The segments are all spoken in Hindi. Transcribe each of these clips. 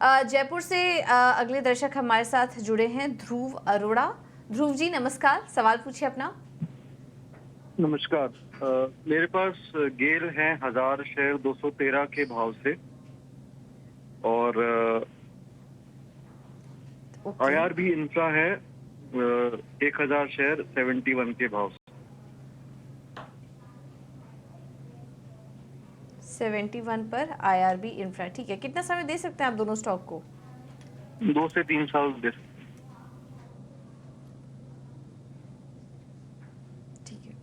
जयपुर से अगले दर्शक हमारे साथ जुड़े हैं ध्रुव अरोड़ा। ध्रुव जी नमस्कार, सवाल पूछिए अपना। नमस्कार। मेरे पास गेल है 1000 शेयर 213 के भाव से और ओके, आईआरबी इंफ्रा है 1000 शेयर 71 के भाव 71 पर आईआरबी इंफ्रा। ठीक है, कितना समय दे सकते हैं आप दोनों स्टॉक को? से 2 से 3 साल दे। ठीक है,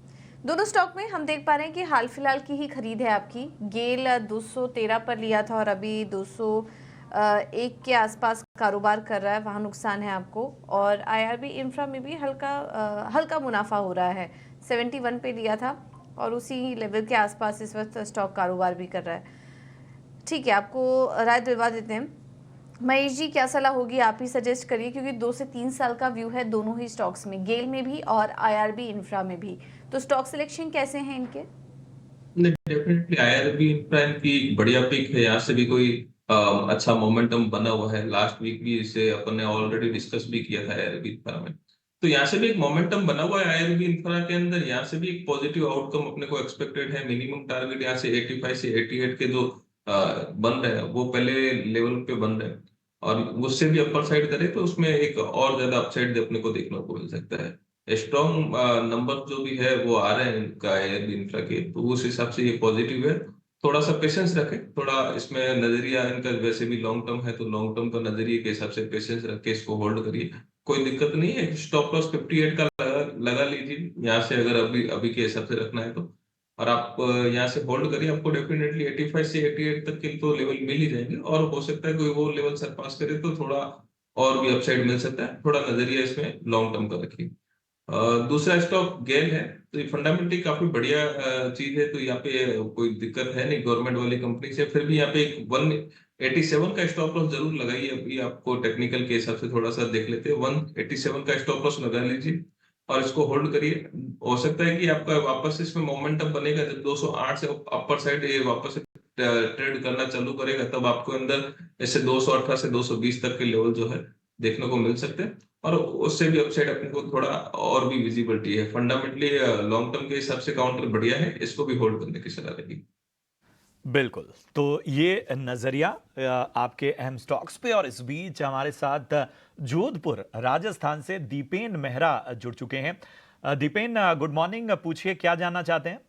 दोनों स्टॉक में हम देख पा रहे हैं कि हाल फिलहाल की ही खरीद है आपकी। गेल 213 पर लिया था और अभी 201 के आसपास कारोबार कर रहा है, वहाँ नुकसान है आपको। और आईआरबी इंफ्रा में भी हल्का मुनाफा हो रहा है। 71 पे लिया था और उसी लेवल के आसपास इस वक्त स्टॉक कारोबार भी कर रहा है। ठीक है, आपको राय दिलवा देते हैं। महेश जी, क्या सलाह होगी, आप ही सजेस्ट करिए, क्योंकि 2 से 3 साल का व्यू है दोनों ही स्टॉक्स में, गेल में भी और आईआरबी इंफ्रा में भी। तो स्टॉक सिलेक्शन कैसे हैं इनके? नहीं, डेफिनेटली आईआरबी इंफ्रा की बढ़िया पिक है। यहाँ से भी कोई अच्छा मोमेंटम बना हुआ है। लास्ट वीक भी इसे अपन ने ऑलरेडी डिस्कस भी किया था आईआरबी इंफ्रा में। तो यहाँ से भी एक मोमेंटम बना हुआ है आईआरबी इंफ्रा के अंदर। यहाँ से भी एक पॉजिटिव आउटकम अपने को एक्सपेक्टेड है। मिनिमम टारगेट यहाँ से 85 से 88 के जो बन रहे हैं वो पहले लेवल पे बन रहे हैं, और उससे भी अपर साइड करे तो उसमें एक और ज्यादा अपसाइड अपने को देखने को मिल सकता है। स्ट्रॉन्ग नंबर जो भी है वो आ रहे हैं इनका एयर इंफ्रा के, तो उस हिसाब से ये पॉजिटिव है। थोड़ा सा पेशेंस रखें, थोड़ा इसमें नजरिया इनका वैसे भी लॉन्ग टर्म है, तो लॉन्ग टर्म का नजरिए के हिसाब से पेशेंस रख के इसको होल्ड करिए। कोई दिक्कत नहीं है। स्टॉप लॉस 58 का लगा लीजिए यहाँ से, अगर अभी अभी के हिसाब से रखना है तो। और आप यहाँ से होल्ड करिए, आपको डेफिनेटली 85 से 88 तक के तो लेवल मिल ही जाएंगे, और हो सकता है कोई वो लेवल सरपास करे तो थोड़ा और भी अपसाइड मिल सकता है। थोड़ा नजरिया इसमें लॉन्ग टर्म का रखिए। दूसरा स्टॉक गेल है, तो ये फंडामेंटली काफी बढ़िया चीज है, तो यहाँ पे कोई दिक्कत है नहीं गवर्नमेंट वाली कंपनी से। फिर भी यहाँ पे एक 187 का स्टॉप लॉस जरूर लगाइए। अभी आपको टेक्निकल के हिसाब से थोड़ा सा देख लेते हैं, 187 का स्टॉप लॉस लगा लीजिए और इसको होल्ड करिए। हो सकता है कि आपका वापस इसमें मोमेंटम बनेगा, जब 208 से अपर साइड ये वापस ट्रेड करना चालू करेगा, तब आपको अंदर ऐसे 218 से 220 तक के लेवल जो है देखने को मिल सकते हैं, और उससे भी अपसाइड अपने को थोड़ा और भी विजिबिलिटी है। फंडामेंटली लॉन्ग टर्म के हिसाब से काउंटर बढ़िया है, इसको भी होल्ड करने की सलाह रहेगी। बिल्कुल, तो ये नज़रिया आपके अहम स्टॉक्स पे। और इस बीच हमारे साथ जोधपुर राजस्थान से दीपेन मेहरा जुड़ चुके हैं। दीपेन, गुड मॉर्निंग, पूछिए क्या जानना चाहते हैं।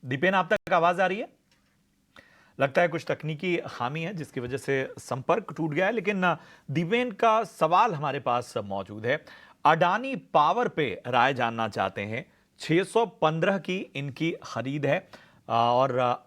दीपेन, आप तक आवाज आ रही है? लगता है कुछ तकनीकी खामी है जिसकी वजह से संपर्क टूट गया है, लेकिन दीपेन का सवाल हमारे पास मौजूद है। अडानी पावर पे राय जानना चाहते हैं। 615 की इनकी खरीद है, और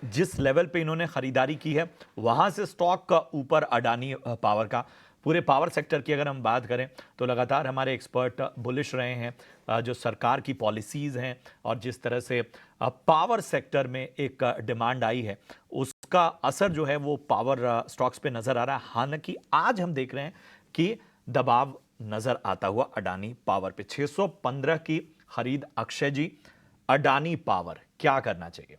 जिस लेवल पे इन्होंने खरीदारी की है वहां से स्टॉक का ऊपर अडानी पावर का। पूरे पावर सेक्टर की अगर हम बात करें तो लगातार हमारे एक्सपर्ट बुलिश रहे हैं। जो सरकार की पॉलिसीज़ हैं और जिस तरह से पावर सेक्टर में एक डिमांड आई है, उसका असर जो है वो पावर स्टॉक्स पे नज़र आ रहा है। हालांकि आज हम देख रहे हैं कि दबाव नज़र आता हुआ अडानी पावर पे। 615 की खरीद। अक्षय जी, अडानी पावर क्या करना चाहिए?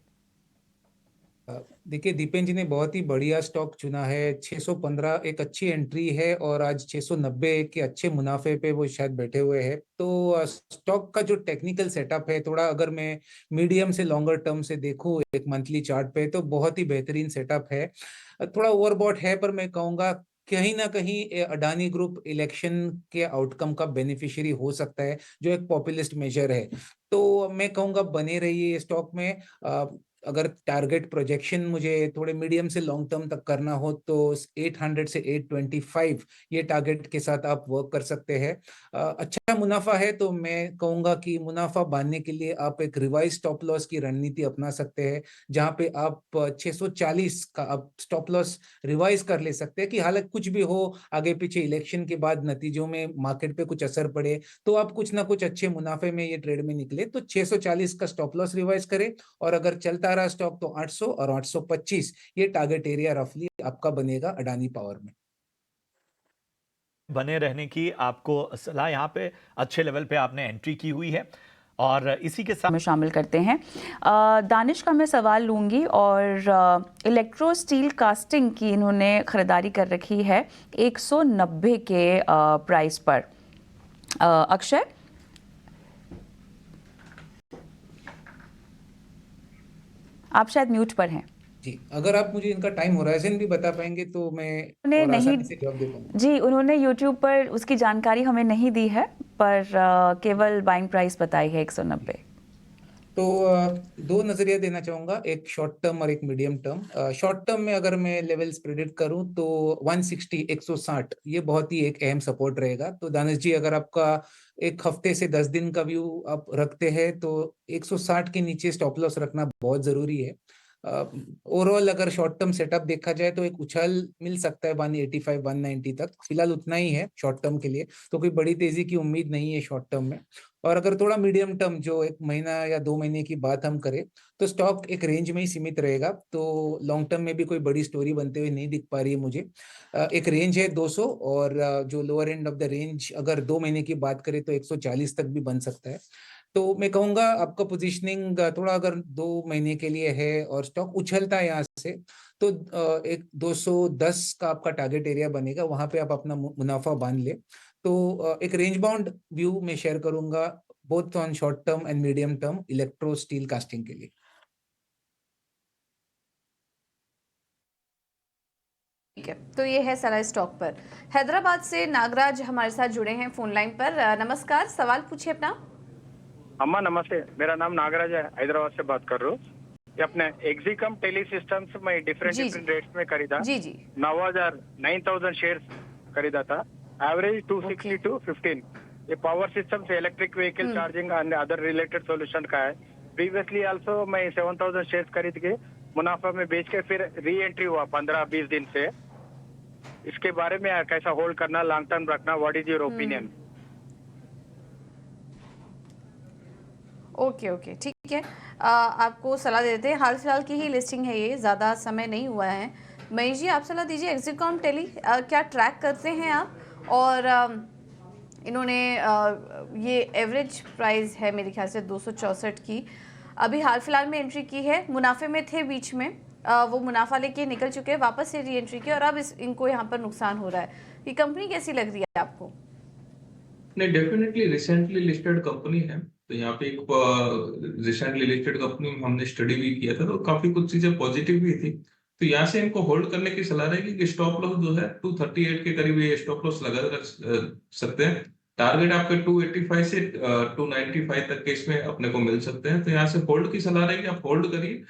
देखिए, दीपेन जी ने बहुत ही बढ़िया स्टॉक चुना है। 615 एक अच्छी एंट्री है और आज 690 के अच्छे मुनाफे पे वो शायद बैठे हुए हैं। तो स्टॉक का जो टेक्निकल सेटअप है, थोड़ा अगर मैं मीडियम से लॉन्गर टर्म से देखूं एक मंथली चार्ट पे, तो बहुत ही बेहतरीन सेटअप है। थोड़ा ओवरबॉट है, पर मैं कहूंगा कहीं ना कहीं अडानी ग्रुप इलेक्शन के आउटकम का बेनिफिशियरी हो सकता है, जो एक पॉपुलिस्ट मेजर है। तो मैं कहूंगा बने रहिए स्टॉक में। अगर टारगेट प्रोजेक्शन मुझे थोड़े मीडियम से लॉन्ग टर्म तक करना हो तो 800 से 825 ये टारगेट के साथ आप वर्क कर सकते हैं। अच्छा मुनाफा है, तो मैं कहूंगा कि मुनाफा बांधने के लिए आप एक रिवाइज स्टॉप लॉस की रणनीति अपना सकते हैं, जहां पे आप 640 का आप स्टॉप लॉस रिवाइज कर ले सकते हैं कि हालांकि कुछ भी हो, आगे पीछे इलेक्शन के बाद नतीजों में मार्केट पे कुछ असर पड़े, तो आप कुछ ना कुछ अच्छे मुनाफे में ये ट्रेड में निकले। तो 640 का स्टॉप लॉस रिवाइज करें, और अगर चलता रहा स्टॉक तो 800 और 825 ये टारगेट एरिया रफली आपका बनेगा अडानी पावर में। बने रहने की आपको सलाह। यहाँ पे अच्छे लेवल पे आपने एंट्री की हुई है। और इसी के साथ में शामिल करते हैं। दानिश का मैं सवाल लूंगी और इलेक्ट्रो स्टील कास्टिंग की इन्होंने खरीदारी कर रखी है 190 के प्राइस पर। अक्षय, आप शायद म्यूट पर हैं। जी, अगर आप मुझे इनका टाइम होराइजन भी बता पाएंगे तो मैं उन्हें और नहीं आसानी से जवाब दे पाऊंगा। जी, उन्होंने यूट्यूब पर उसकी जानकारी हमें नहीं दी है, पर केवल बाइंग प्राइस बताई है 190। तो दो नजरिया देना चाहूंगा, एक शॉर्ट टर्म और एक मीडियम टर्म। शॉर्ट टर्म में अगर मैं लेवल्स प्रेडिक्ट करूं तो 160 160 ये बहुत ही एक अहम सपोर्ट रहेगा। तो दानिश जी, अगर आपका एक हफ्ते से 10 दिन का व्यू आप रखते हैं तो 160 के नीचे स्टॉप लॉस रखना बहुत जरूरी है। ओवरऑल अगर शॉर्ट टर्म सेटअप देखा जाए तो एक उछाल मिल सकता है 185 190 तक, फिलहाल उतना ही है शॉर्ट टर्म के लिए, तो कोई बड़ी तेजी की उम्मीद नहीं है शॉर्ट टर्म में। और अगर थोड़ा मीडियम टर्म, जो एक महीना या 2 महीने की बात हम करें, तो स्टॉक एक रेंज में ही सीमित रहेगा। तो लॉन्ग टर्म में भी कोई बड़ी स्टोरी बनते हुए नहीं दिख पा रही है मुझे। एक रेंज है 200 और जो lower end of the range अगर 2 महीने की बात करें तो 140 तक भी बन सकता है। तो मैं कहूंगा आपका पोजीशनिंग थोड़ा अगर 2 महीने के लिए है और स्टॉक उछलता है यहाँ से, तो एक 210 का आपका टारगेट एरिया बनेगा, वहां पे आप अपना मुनाफा बांध ले। तो एक रेंज बाउंड व्यू में शेयर करूंगा both on short term and medium term electro steel casting के लिए। ठीक है, तो ये है सलाह स्टॉक पर। हैदराबाद से नागराज हमारे साथ जुड़े हैं फोन लाइन पर। नमस्कार, सवाल पूछिए अपना। अम्मा नमस्ते, मेरा नाम नागराज है, हैदराबाद से बात कर रहा हूँ। ये अपने एक्सिकम टेली सिस्टम्स में डिफरेंट जी, डिफरेंट रेट्स में खरीदा। जी जी 9,000 शेयर्स खरीदा था, एवरेज 260 to 15। ये पावर सिस्टम से electric vehicle charging and other related solution का है। प्रीवियसली आल्सो मैं 7,000 शेयर्स खरीद के मुनाफा में बेच के फिर री एंट्री हुआ 15-20 दिन से। इसके बारे में कैसा होल्ड करना, लॉन्ग टर्म रखना, what is your opinion? Okay okay, ठीक है। आपको सलाह दे देते हैं। हाल फिलहाल की ही लिस्टिंग है ये, ज़्यादा समय नहीं हुआ है। महेश जी, आप सलाह दीजिए। एक्सिकॉम टेली क्या ट्रैक करते हैं आप? और इन्होंने ये एवरेज प्राइस है मेरे ख्याल से 264 की, अभी हाल फिलहाल में एंट्री की है। मुनाफे में थे बीच में, वो मुनाफा लेके निकल चुके हैं, वापस से री एंट्री की, और अब इनको यहाँ पर नुकसान हो रहा है। ये कंपनी कैसी लग रही है आपको? नहीं, डेफिनेटली रिसेंटली लिस्टेड कंपनी है। तो यहाँ पे एक रिसेंटली लिस्टेड कंपनी में हमने स्टडी भी किया था, तो काफी कुछ चीजें पॉजिटिव भी थी। तो यहाँ से इनको होल्ड करने की सलाह रहेगी कि स्टॉप लॉस जो है 238 के करीब ये स्टॉप लॉस लगा रख सकते हैं। टारगेट आपके 285 से 295 तक के इसमें अपने को मिल सकते हैं। तो यहाँ से होल्ड की सलाह रहेगी, आप होल्ड करिए।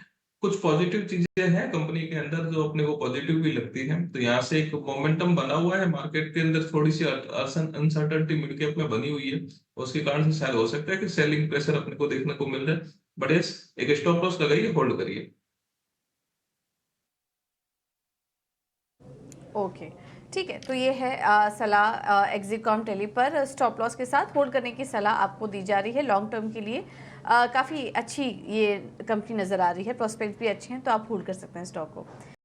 कुछ पॉजिटिव चीजें हैं कंपनी के अंदर जो अपने को पॉजिटिव भी लगती हैं। तो यहाँ से एक मोमेंटम बना हुआ है मार्केट के अंदर, थोड़ी सी अनसर्टेनिटी मिड कैप में बनी हुई है, उसके कारण से शायद हो सकता है कि सेलिंग प्रेशर अपने को देखने को मिल रहा है। बट यस, एक स्टॉप लॉस लगाइए, होल्ड करिए। ओके, ठीक है। तो ये है सलाह एक्सिकॉम टेली पर स्टॉप लॉस के साथ होल्ड करने की सलाह आपको दी जा रही है लॉन्ग टर्म के लिए। काफ़ी अच्छी ये कंपनी नज़र आ रही है, प्रोस्पेक्ट भी अच्छे हैं, तो आप होल्ड कर सकते हैं स्टॉक को।